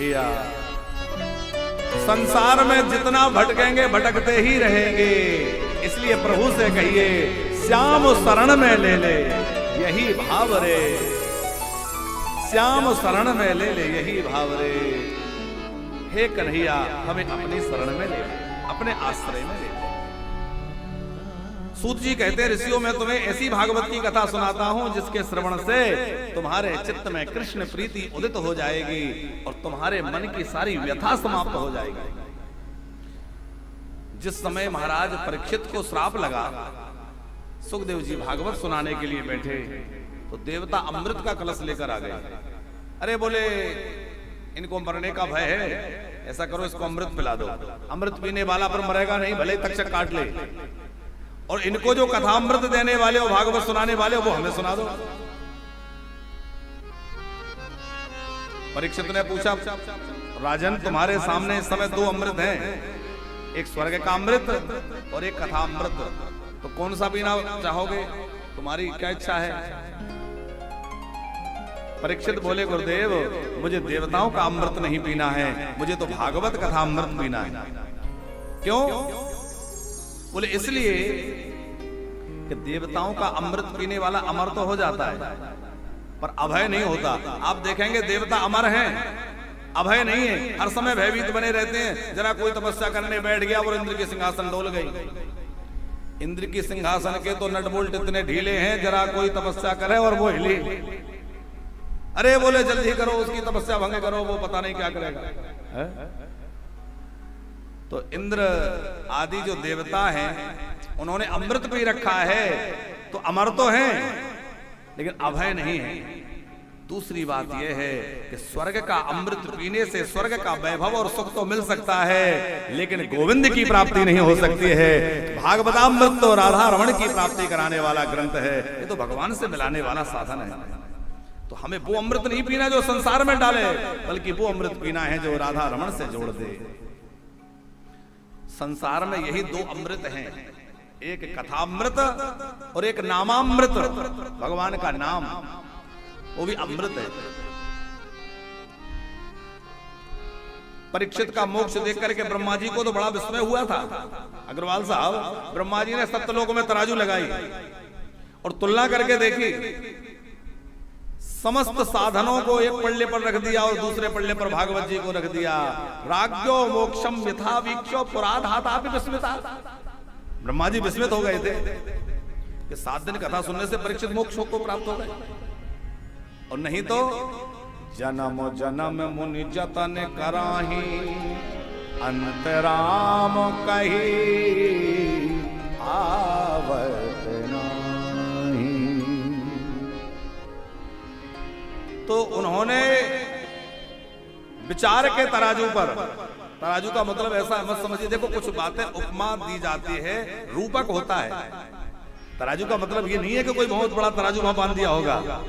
कन्हैया संसार में जितना भटकेंगे भटकते ही रहेंगे, इसलिए प्रभु से कहिए श्याम शरण में ले ले यही भाव रे, श्याम शरण में ले ले यही भाव रे। हे कन्हैया हमें अपनी शरण में ले ले, अपने आश्रय में ले ले। सूत जी कहते हैं ऋषियों में तुम्हें ऐसी भागवत की कथा सुनाता हूं जिसके श्रवण से तुम्हारे चित्त में कृष्ण प्रीति उदित हो जाएगी और तुम्हारे मन की सारी व्यथा समाप्त हो जाएगी। जिस समय महाराज परीक्षित को श्राप लगा, सुखदेव जी भागवत सुनाने के लिए बैठे तो देवता अमृत का कलश लेकर आ गए। अरे बोले इनको मरने का भय है, ऐसा करो इसको अमृत पिला दो, अमृत पीने वाला पर मरेगा नहीं, भले तक्षक काट ले, और इनको जो कथा अमृत देने वाले हो भागवत सुनाने वाले हो वो हमें सुना दो। परीक्षित ने पूछा राजन तुम्हारे सामने इस समय दो अमृत हैं, एक स्वर्ग का अमृत और एक कथा अमृत, तो कौन सा पीना चाहोगे, तुम्हारी क्या इच्छा है। परीक्षित बोले गुरुदेव मुझे देवताओं का अमृत नहीं पीना है, मुझे तो भागवत कथा अमृत पीना है। क्यों? बोले इसलिए कि देवताओं का अमृत पीने वाला अमर तो हो जाता है पर अभय नहीं होता। आप देखेंगे देवता अमर हैं, अभय नहीं है, हर समय भयभीत बने रहते हैं। जरा कोई तपस्या करने बैठ गया और इंद्र की सिंहासन डोल गई। इंद्र की सिंहासन के तो नट बोल्ट इतने ढीले हैं, जरा कोई तपस्या करे और वो हिले, अरे बोले जल्दी करो उसकी तपस्या भंग करो, वो पता नहीं क्या करेगा है? तो इंद्र आदि जो देवता हैं उन्होंने अमृत पी रखा है तो अमर तो हैं लेकिन अभय नहीं है। दूसरी बात यह है कि स्वर्ग का अमृत पीने से स्वर्ग का वैभव और सुख तो मिल सकता है लेकिन गोविंद की प्राप्ति नहीं हो सकती है। भागवतामृत तो राधा रमण की प्राप्ति कराने वाला ग्रंथ है, ये तो भगवान से मिलाने वाला साधन है। तो हमें वो अमृत नहीं पीना जो संसार में डाले, बल्कि वो अमृत पीना है जो राधा रमण से जोड़ दे। संसार में यही दो अमृत हैं, एक कथामृत और एक नामामृत। भगवान का नाम वो भी अमृत है। परीक्षित का मोक्ष देख करके ब्रह्मा जी को तो बड़ा विस्मय हुआ था। अग्रवाल साहब, ब्रह्मा जी ने सप्तलोक में तराजू लगाई और तुलना करके देखी, समस्त साधनों को एक पल्ले पर रख दिया और दूसरे पल्ले पर भागवत जी को रख दिया। राज्यो मोक्षम यथा वीक्षो पुराधाता विस्मिता। ब्रह्मा जी विस्मित हो गए थे कि 7 दिन कथा सुनने से परीक्षित मोक्ष को प्राप्त हो गए, और नहीं तो जन्म जन्म मुनि जतन कराही अंतराम कही आवत नाही। तो उन्होंने विचार के तराजू पर, तराजू का मतलब ऐसा मत समझिए, देखो कुछ बातें उपमा दी जाती है, रूपक होता है। तराजू का मतलब ये नहीं है कि कोई बहुत बड़ा तराजू वहां बांध दिया होगा।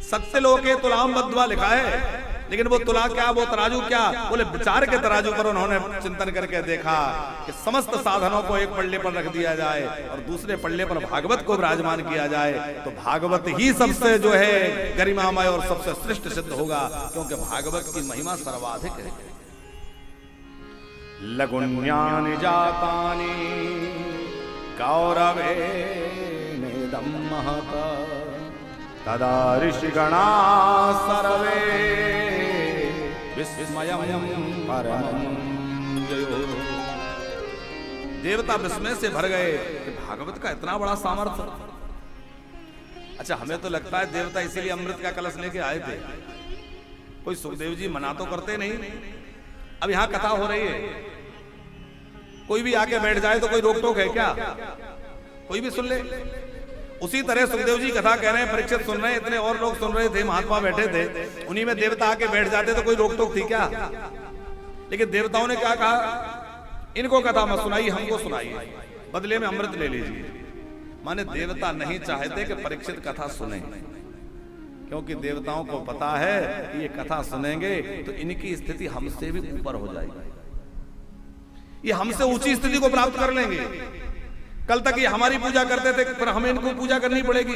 सत्यलोके तुलाम बद्ध्वा लिखा है, लेकिन वो तुला क्या, वो तराजू क्या, बोले विचार के तराजू पर उन्होंने चिंतन करके देखा कि समस्त साधनों को एक पल्ले पर रख दिया जाए और दूसरे पल्ले पर भागवत को विराजमान किया जाए, तो भागवत ही सबसे जो है गरिमामय और सबसे श्रेष्ठ सिद्ध होगा, क्योंकि भागवत की महिमा सर्वाधिक है। लघुन्यानि जातानि कौरवे नेदं महता तदा ऋषिगणा सर्वे विस्मयं परमं जयो। देवता विस्मय से भर गए कि भागवत का इतना बड़ा सामर्थ्य। अच्छा, हमें तो लगता है देवता इसीलिए अमृत का कलश लेके आए थे। कोई सुखदेव जी मना तो करते नहीं। अब यहां कथा हो रही है, कोई भी आके बैठ जाए तो कोई रोक टोक है क्या? कोई भी सुन ले। उसी तरह सुखदेव जी कथा कह रहे हैं, परीक्षित सुन रहे हैं, इतने और लोग सुन रहे थे, महात्मा बैठे थे, उन्हीं में देवता आके बैठ जाते तो कोई रोक टोक थी क्या? लेकिन देवताओं ने क्या कहा, इनको कथा मत सुनाइए, हमको सुनाइए, बदले में अमृत ले लीजिए। माने देवता नहीं चाहते कि परीक्षित कथा सुने, क्योंकि देवताओं को पता है कि ये कथा सुनेंगे तो इनकी स्थिति हमसे भी ऊपर हो जाएगी, ये हमसे ऊंची स्थिति को प्राप्त कर लेंगे। कल तक ये हमारी पूजा करते थे, पर हमें इनको पूजा करनी पड़ेगी।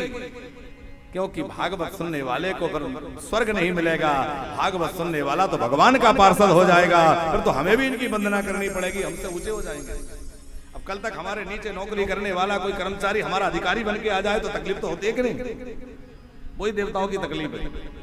क्योंकि भागवत सुनने वाले को अगर स्वर्ग नहीं मिलेगा, भागवत सुनने वाला तो भगवान का पार्षद हो जाएगा, फिर तो हमें भी इनकी वंदना करनी पड़ेगी, हमसे ऊंचे हो जाएंगे। अब कल तक हमारे नीचे नौकरी करने वाला कोई कर्मचारी हमारा अधिकारी बन के आ जाए तो तकलीफ तो होती है कि नहीं? वही देवताओं की तकलीफ है।